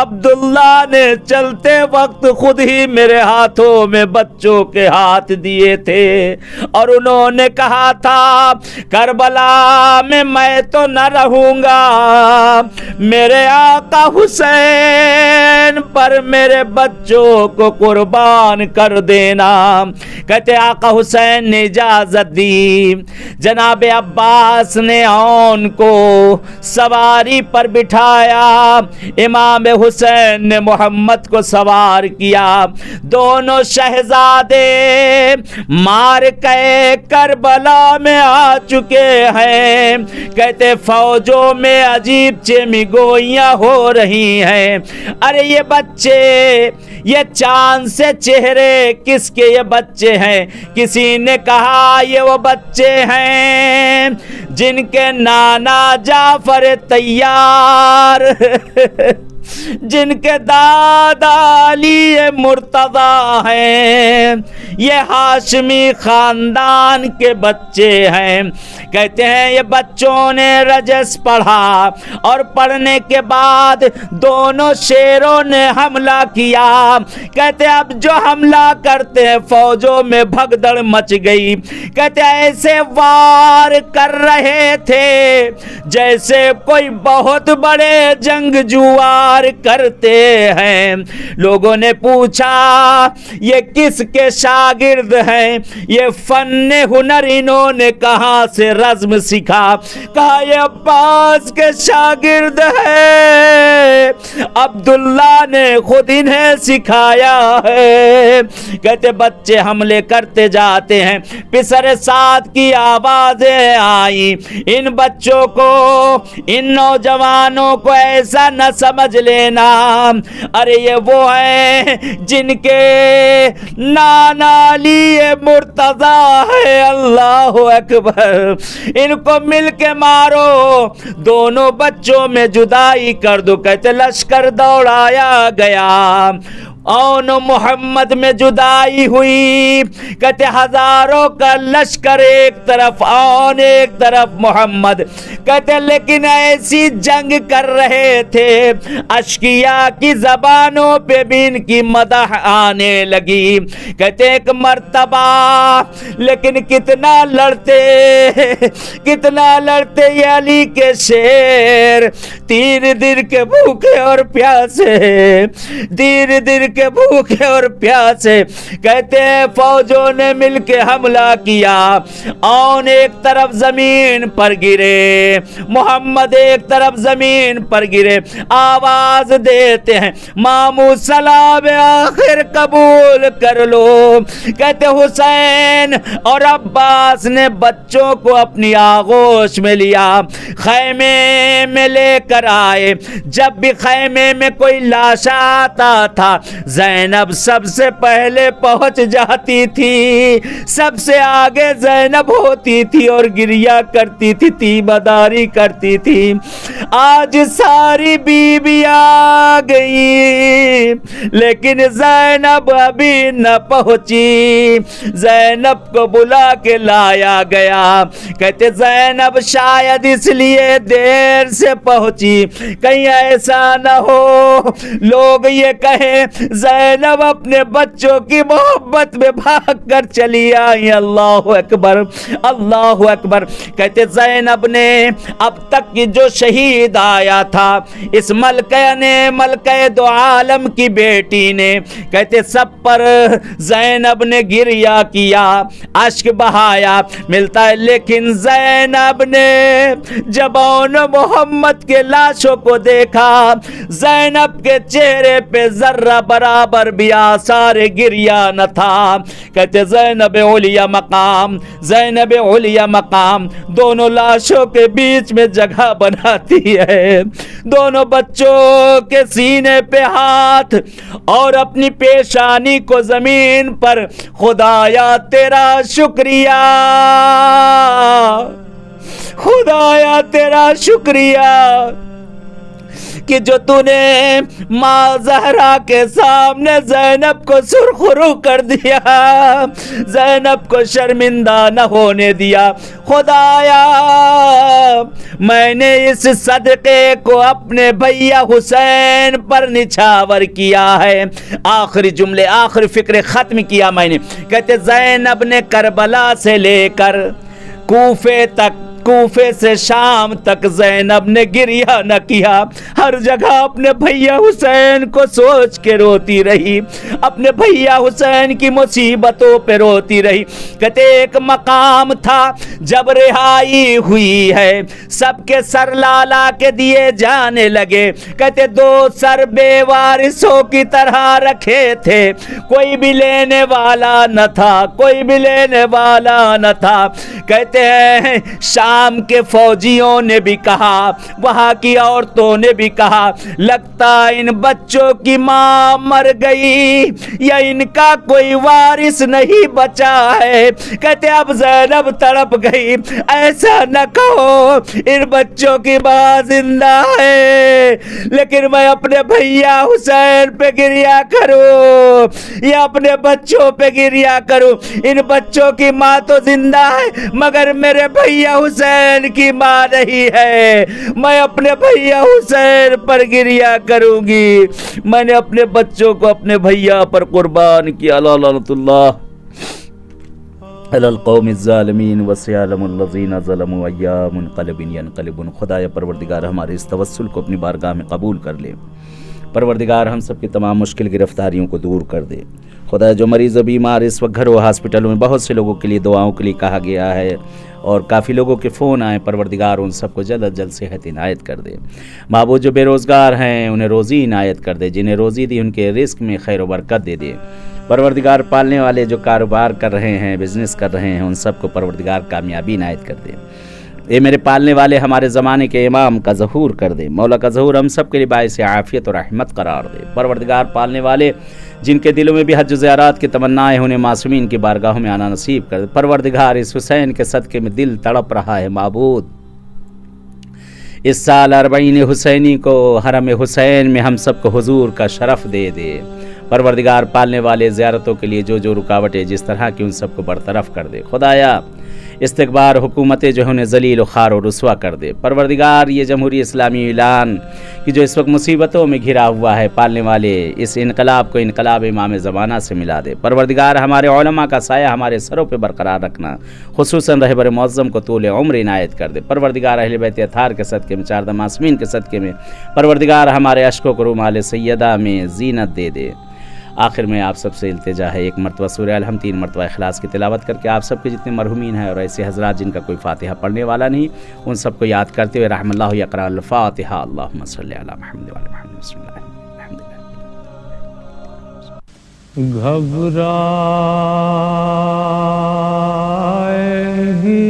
عبداللہ نے چلتے وقت خود ہی میرے ہاتھوں میں بچوں کے ہاتھ دیے تھے، اور انہوں نے کہا تھا کربلا میں تو نہ رہوں گا، میرے آقا حسین پر میرے بچوں کو قربان کر دینا۔ کہتے آقا حسین نے اجازت دی، جناب عباس نے اون کو سواری پر بٹھایا، امام حسین نے محمد کو سوار کیا، دونوں شہزادے معرکہ کربلا میں آ چکے ہیں۔ کہتے فوجوں میں عجیب چیمی گوئیاں ہو رہی ہیں، ارے یہ بچے، یہ چاند سے چہرے کس کے یہ بچے ہیں؟ کسی نے کہا یہ وہ بچے ہیں جن کے نانا جعفر طیار جن کے دادا علی مرتضیٰ ہیں، یہ ہاشمی خاندان کے بچے ہیں۔ کہتے ہیں یہ بچوں نے رجس پڑھا، اور پڑھنے کے بعد دونوں شیروں نے حملہ کیا۔ کہتے اب جو حملہ کرتے ہیں فوجوں میں بھگدڑ مچ گئی۔ کہتے ایسے وار کر رہے تھے جیسے کوئی بہت بڑے جنگجوار کرتے ہیں۔ لوگوں نے پوچھا یہ کس کے شاگرد ہیں، یہ فن ہنر انہوں نے کہاں سے رزم سیکھا؟ کہا یہ عباس کے شاگرد ہے، عبداللہ نے خود انہیں سکھایا ہے۔ کہتے بچے حملے کرتے جاتے ہیں، پسر سعد کی آوازیں آئیں، ان بچوں کو، ان نوجوانوں کو ایسا نہ سمجھ لینا، ارے یہ وہ ہیں جن کے نانا علی مرتضیٰ ہے، اللہ اکبر، ان کو مل کے مارو، دونوں بچوں میں جدائی کر دو۔ کہتے لشکر دوڑایا گیا، اون محمد میں جدائی ہوئی۔ کہتے ہزاروں کا لشکر ایک طرف اون، ایک طرف محمد۔ کہتے لیکن ایسی جنگ کر رہے تھے اشقیاء کی زبانوں پہ بھی ان کی مدح آنے لگی۔ کہتے ایک مرتبہ لیکن کتنا لڑتے یہ علی کے شیر، 3 دن کے بھوکے اور پیاسے، 3 دن کے بھوکے اور پیاسے۔ کہتے ہیں فوجوں نے مل کے حملہ کیا، اون ایک طرف زمین پر گرے، محمد ایک طرف زمین پر گرے، آواز دیتے ہیں مامو سلام آخر قبول کر لو۔ کہتے حسین اور عباس نے بچوں کو اپنی آغوش میں لیا، خیمے میں لے کر آئے۔ جب بھی خیمے میں کوئی لاش آتا تھا زینب سب سے پہلے پہنچ جاتی تھی، سب سے آگے زینب ہوتی تھی اور گریہ کرتی تھی، تیماداری کرتی تھی۔ آج ساری بیویاں آ گئی لیکن زینب ابھی نہ پہنچی، زینب کو بلا کے لایا گیا۔ کہتے زینب شاید اس لیے دیر سے پہنچی کہیں ایسا نہ ہو لوگ یہ کہیں زینب اپنے بچوں کی محبت میں بھاگ کر چلی آئی۔ اللہ اکبر، اللہ اکبر۔ کہتے زینب نے اب تک کی جو شہید آیا تھا اس ملکہ نے، ملکہ دو عالم کی بیٹی نے، کہتے سب پر زینب نے گریہ کیا، اشک بہایا، ملتا ہے لیکن زینب نے جب اون محمد کے لاشوں کو دیکھا، زینب کے چہرے پہ ذرہ برابر برابر بھی آثار گریہ نہ تھا. کہتے زینب علیا مقام، زینب علیا مقام دونوں لاشوں کے بیچ میں جگہ بناتی ہے، دونوں بچوں کے سینے پہ ہاتھ اور اپنی پیشانی کو زمین پر، خدایا تیرا شکریہ، خدایا تیرا شکریہ کہ جو تو نے ماں زہرا کے سامنے زینب کو سرخرو کر دیا، زینب کو شرمندہ نہ ہونے دیا. خدایا میں نے اس صدقے کو اپنے بھیا حسین پر نچھاور کیا ہے. آخری جملے، آخری فکر ختم کیا میں نے. کہتے زینب نے کربلا سے لے کر کوفے تک، کوفے سے شام تک زینب نے گریہ نہ کیا، ہر جگہ اپنے بھیا حسین کو سوچ کے روتی رہی، اپنے بھیا حسین کی مصیبتوں پہ روتی رہی. کہتے ایک مقام تھا جب رہائی ہوئی ہے، سب کے سر لالا کے دیے جانے لگے. کہتے دو سر بے وارثوں کی طرح رکھے تھے، کوئی بھی لینے والا نہ تھا، کوئی بھی لینے والا نہ تھا. کہتے ہیں شام کے فوجیوں نے بھی کہا، وہاں کی عورتوں نے بھی کہا، لگتا ان بچوں کی ماں مر گئی یا ان کا کوئی وارث نہیں بچا ہے. کہتے اب زینب تڑپ گئی، ایسا نہ کہو ان بچوں کی ماں زندہ ہے لیکن میں اپنے بھیا حسین پہ گریہ کروں یا اپنے بچوں پہ گریہ کروں؟ ان بچوں کی ماں تو زندہ ہے مگر میرے بھیا حسین کی ماں نہیں ہے. میں اپنے بھیا حسین پر گریہ کروں گی. میں نے اپنے بچوں کو اپنے بھیا پر قربان کیا. لعنت اللہ علی القوم الظالمین وسيعلم الذین ظلموا أيّ منقلب ينقلبون. خدایا پروردگار ہمارے اس توسل کو اپنی بارگاہ میں قبول کر لے. پروردگار ہم سب کی تمام مشکل گرفتاریوں کو دور کر دے. خدا جو مریض و بیمار اس وقت گھروں ہاسپٹلوں میں بہت سے لوگوں کے لیے دعاؤں کے لیے کہا گیا ہے اور کافی لوگوں کے فون آئے، پروردگار ان سب کو جلد از جلد صحت عنایت کر دے. معبود جو بے روزگار ہیں انہیں روزی عنایت کر دے، جنہیں روزی دی ان کے رزق میں خیر و برکت دے دے. پروردگار پالنے والے جو کاروبار کر رہے ہیں، بزنس کر رہے ہیں، ان سب کو پروردگار کامیابی عنایت کر دے. اے میرے پالنے والے ہمارے زمانے کے امام کا ظہور کر دے. مولا کا ظہور ہم سب کے لیے باعث عافیت اور رحمت قرار دے. پروردگار پالنے والے جن کے دلوں میں بھی حج و زیارات کی تمنائیں انہیں معصومین کی بارگاہوں میں آنا نصیب کر دے. پروردگار اس حسین کے صدقے میں دل تڑپ رہا ہے، معبود اس سال 40 حسینی کو حرم حسین میں ہم سب کو حضور کا شرف دے دے. پروردگار پالنے والے زیارتوں کے لیے جو جو رکاوٹیں جس طرح کی ان سب کو برطرف کر دے. خدایا استکبار حکومتیں جو انہیں ذلیل و خوار و رسوا کر دے. پروردگار یہ جمہوری اسلامی اعلان کہ جو اس وقت مصیبتوں میں گھرا ہوا ہے، پالنے والے اس انقلاب کو انقلاب امام زمانہ سے ملا دے. پروردگار ہمارے علماء کا سایہ ہمارے سروں پہ برقرار رکھنا، خصوصاً رہبر معظم کو طول عمر عنایت کر دے. پروردگار اہل بیت اطہار کے صدقے میں، چاردہ معصومین کے صدقے میں پروردگار ہمارے اشکوں کو رومال سیدہ میں زینت دے دے. آخر میں آپ سب سے التجا ہے، ایک مرتبہ سورہ الحمد 3 مرتبہ اخلاص کی تلاوت کر کے آپ سب کے جتنے مرحومین ہیں اور ایسے حضرات جن کا کوئی فاتحہ پڑھنے والا نہیں، ان سب کو یاد کرتے ہوئے رحم اللہ یقرأ الفاتحہ. اللہم صلی علی محمد وعلی محمد. بسم اللہ الحمد للہ. گھبرائے گی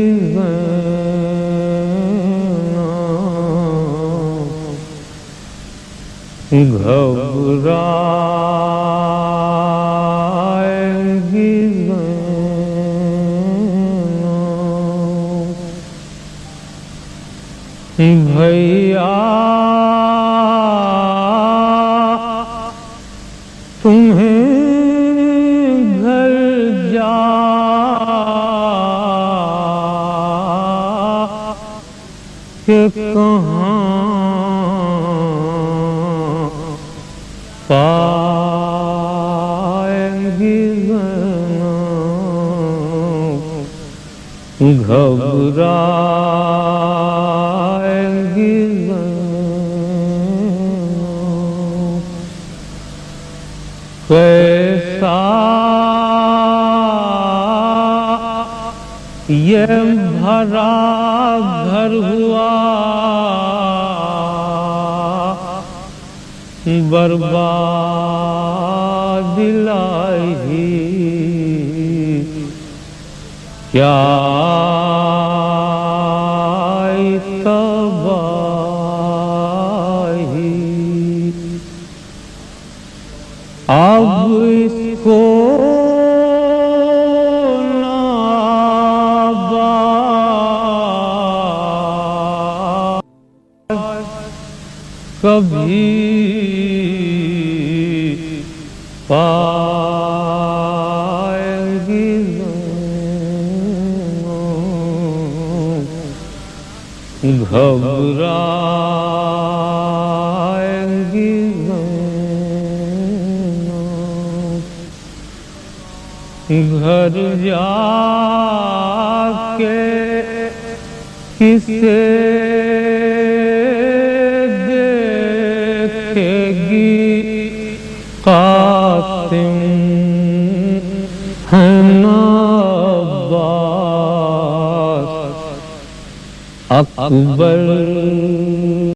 بھیا تمہیں گھر جا کہ کہاں پائیں گی گھبرائیں گی کیسا یہ بھرا گھر ہوا برباد क्या तबाही, अब इसको ना कभी पाएगी घबराएगी घर जाके किसे देखेगी कासिम है ना अब्बास अकबर